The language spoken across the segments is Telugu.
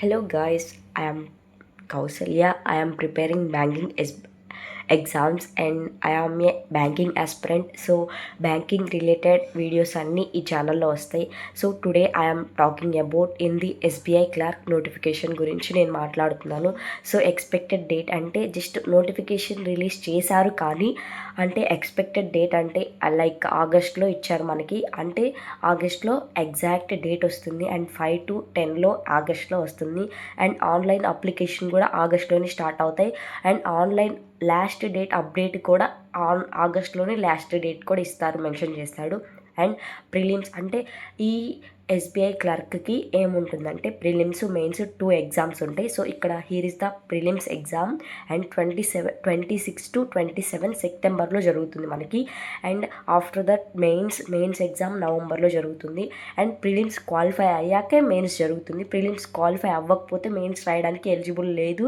Hello guys, I am Kausalya. I am preparing banking exams and I am a banking aspirant. So banking related videos అన్నీ ఈ ఛానల్లో వస్తాయి. So today I am talking about in the SBI clerk notification గురించి నేను మాట్లాడుతున్నాను. సో ఎక్స్పెక్టెడ్ డేట్ అంటే జస్ట్ నోటిఫికేషన్ రిలీజ్ చేశారు, కానీ అంటే ఎక్స్పెక్టెడ్ డేట్ అంటే లైక్ ఆగస్ట్లో ఇచ్చారు మనకి. అంటే ఆగస్ట్లో ఎగ్జాక్ట్ డేట్ వస్తుంది అండ్ 5 to 10 ఆగస్ట్లో వస్తుంది. అండ్ ఆన్లైన్ అప్లికేషన్ కూడా ఆగస్ట్లోనే స్టార్ట్ అవుతాయి. And online last date update కూడా ఆగస్ట్లోనే లాస్ట్ డేట్ కూడా ఇస్తారు, మెన్షన్ చేస్తాడు. అండ్ ప్రిలిమ్స్ అంటే ఈ ఎస్బీఐ క్లర్క్కి ఏముంటుందంటే ప్రిలిమ్స్ మెయిన్స్ 2 ఎగ్జామ్స్ ఉంటాయి. సో ఇక్కడ here is the prelims exam and 26 to 27 సెప్టెంబర్లో జరుగుతుంది మనకి. And after that mains exam నవంబర్లో జరుగుతుంది. అండ్ ప్రిలిమ్స్ క్వాలిఫై అయ్యాకే మెయిన్స్ జరుగుతుంది. ప్రిలిమ్స్ క్వాలిఫై అవ్వకపోతే మెయిన్స్ రాయడానికి ఎలిజిబుల్ లేదు.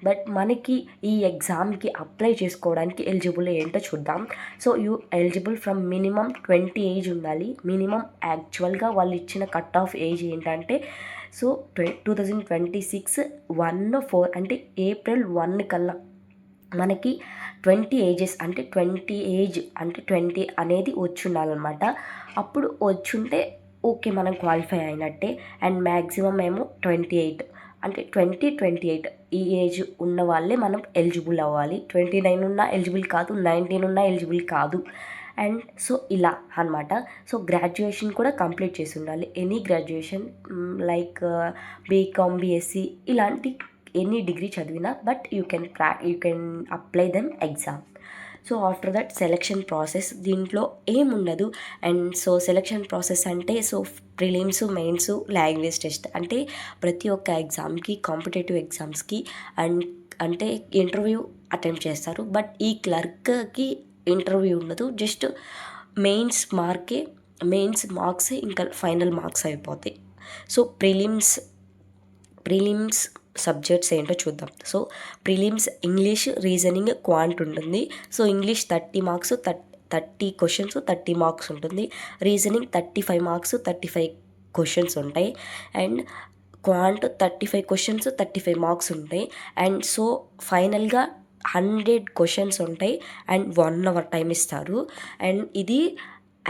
బట్ మనకి ఈ ఎగ్జామ్కి అప్లై చేసుకోవడానికి ఎలిజిబుల్ ఏంటో చూద్దాం. So you eligible from minimum 20 age ఉండాలి. మినిమం యాక్చువల్గా వాళ్ళు ఇచ్చిన కట్ ఆఫ్ ఏజ్ ఏంటంటే సో 2026 1/4 అంటే ఏప్రిల్ 1 కల్లా మనకి 20 ఏజెస్ అంటే 20 ఏజ్ అంటే 20 అనేది వచ్చి ఉండాలన్నమాట. అప్పుడు వచ్చుంటే ఓకే, మనం క్వాలిఫై అయినట్టే. అండ్ మ్యాక్సిమం ఏమో 28 అంటే 28 ఈ ఏజ్ ఉన్న వాళ్ళే మనం ఎలిజిబుల్ అవ్వాలి. 29 ఉన్నా ఎలిజిబుల్ కాదు, 19 ఉన్నా ఎలిజిబుల్ కాదు. అండ్ సో ఇలా అనమాట. సో గ్రాడ్యుయేషన్ కూడా కంప్లీట్ చేసి ఉండాలి. Any graduation like BCom, BSc ఇలాంటి ఎనీ డిగ్రీ చదివినా but you can apply them exam. So after that selection process దీంట్లో ఏముండదు. అండ్ సో సెలెక్షన్ ప్రాసెస్ అంటే so prelims, mains, language test అంటే ప్రతి ఒక్క ఎగ్జామ్కి, కాంపిటేటివ్ ఎగ్జామ్స్కి అంటే ఇంటర్వ్యూ అటెంప్ట్ చేస్తారు. బట్ ఈ క్లర్క్కి ఇంటర్వ్యూ ఉండదు. జస్ట్ మెయిన్స్ మార్క్సే ఇంకా ఫైనల్ మార్క్స్ అయిపోతాయి. సో ప్రిలిమ్స్ సబ్జెక్ట్స్ ఏంటో చూద్దాం. So prelims English, reasoning, quant ఉంటుంది. So English 30 marks, 30 questions, 30 marks ఉంటుంది. రీజనింగ్ 35 మార్క్స్, 35 క్వశ్చన్స్ ఉంటాయి. అండ్ క్వాంట్ 35 క్వశ్చన్స్, 35 మార్క్స్ ఉంటాయి. అండ్ సో ఫైనల్గా 100 క్వశ్చన్స్ ఉంటాయి అండ్ 1 అవర్ టైం ఇస్తారు. అండ్ ఇది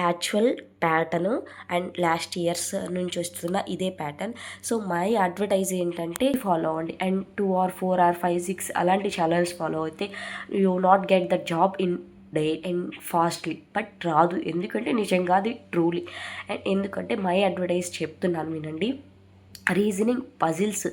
actual pattern and last years నుంచి వస్తున్న ఇదే ప్యాటర్న్. సో మై అడ్వర్టైజ్ ఏంటంటే ఫాలో అవ్వండి. అండ్ 2 or 4 or 5, 6 అలాంటి ఛానల్స్ ఫాలో అయితే you not get the job in day and fastly. But రాదు, ఎందుకంటే నిజంగా అది ట్రూలీ. అండ్ ఎందుకంటే మై అడ్వర్టైజ్ చెప్తున్నాను వినండి. రీజనింగ్ పజిల్స్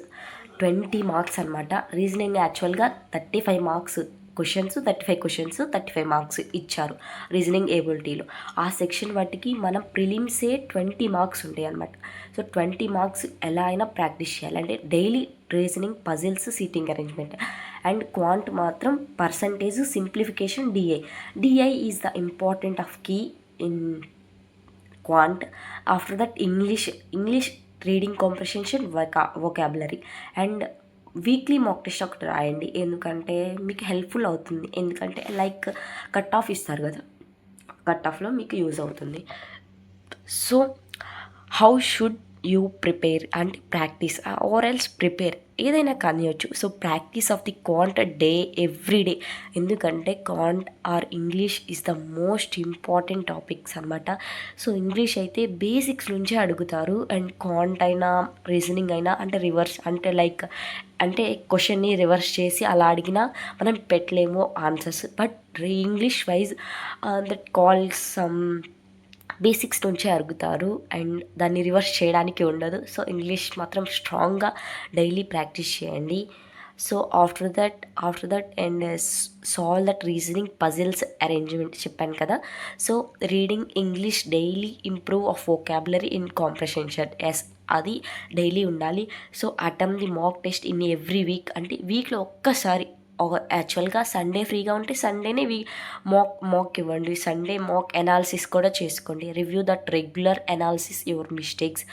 20 మార్క్స్ అనమాట. రీజనింగ్ యాక్చువల్గా 35 మార్క్స్ క్వశ్చన్స్, 35 క్వశ్చన్స్, 35 మార్క్స్ ఇచ్చారు రీజనింగ్ ఏబిలిటీలో. ఆ సెక్షన్ వాటికి మనం ప్రిలిమ్సే 20 మార్క్స్ ఉంటాయి అనమాట. సో 20 మార్క్స్ ఎలా అయినా ప్రాక్టీస్ చేయాలి. అంటే daily reasoning, puzzles, seating arrangement. And quant మాత్రం percentage, simplification, DI is the important of key in quant. After that English reading comprehension, vocabulary. And weekly mock test ఒకటి రాయండి, ఎందుకంటే మీకు హెల్ప్ఫుల్ అవుతుంది. ఎందుకంటే లైక్ కట్ ఆఫ్ ఇస్తారు కదా, కట్ ఆఫ్లో మీకు యూజ్ అవుతుంది. So how should you prepare అంటే ప్రాక్టీస్ ఆర్ ఎల్స్ ప్రిపేర్ ఏదైనా కానివచ్చు. So practice of the quant day every day. ఎందుకంటే quant or English is the most important topics అనమాట. సో ఇంగ్లీష్ అయితే బేసిక్స్ నుంచే అడుగుతారు. అండ్ క్వాంట్ అయినా రీజనింగ్ అయినా అంటే రివర్స్ అంటే క్వశ్చన్ని రివర్స్ చేసి అలా అడిగినా మనం పెట్టలేము answers. But English wise that calls basics నుంచే అడుగుతారు అండ్ దాన్ని రివర్స్ చేయడానికి ఉండదు. సో ఇంగ్లీష్ మాత్రం స్ట్రాంగ్గా డైలీ ప్రాక్టీస్ చేయండి. So after that and solve that reasoning, puzzles, arrangement చెప్పాను కదా. So reading English daily, improve of vocabulary in comprehension, అది డైలీ ఉండాలి. So attempt the mock test in every week. అంటే వీక్లో ఒక్కసారి, యాక్చువల్గా సండే ఫ్రీగా ఉంటే సండేనే మాక్ ఇవ్వండి. సండే మాక్ ఎనాలిసిస్ కూడా చేసుకోండి. Review that regular analysis your mistakes.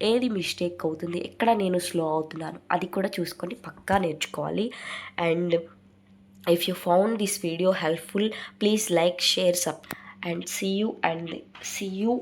ఏది మిస్టేక్ అవుతుంది, ఎక్కడ నేను స్లో అవుతున్నాను అది కూడా చూసుకొని పక్కా నేర్చుకోవాలి. And if you found this video helpful, please like, share, sub and see you